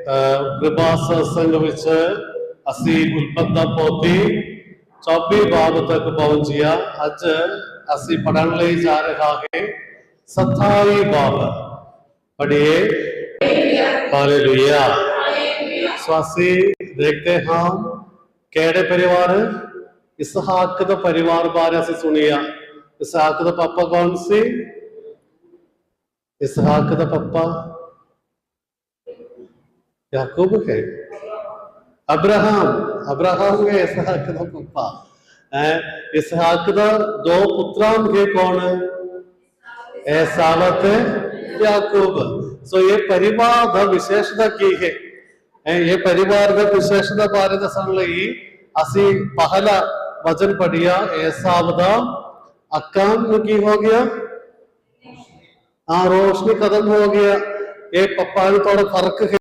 कृपा सत्संग विच असी उल्पत्ता पोथी 24 बाब तक पहुंचिया। अज असी पढ़न ले जा रहा है 27 बाब। पढ़िए हालेलुया। स्वासी देखते हैं केड़े परिवार इसहाक का परिवार बारे से सुनिया। इसहाक का पापा कौन सी? इसहाक का पापा याकूब है। अब्राहम, अब्राहम है इसहाक का पापा। इसहाक का दो पुत्रां के कौन? एसाव याकूब। सो ये परिवार का विशेषता की है। ये परिवार का विशेषता बारे दसन लगी असी पहला वचन पढ़िया। एसाव दा अकाम की हो गया, हाँ रोशनी कदम हो गया। ये पप्पा में थोड़ा फर्क है।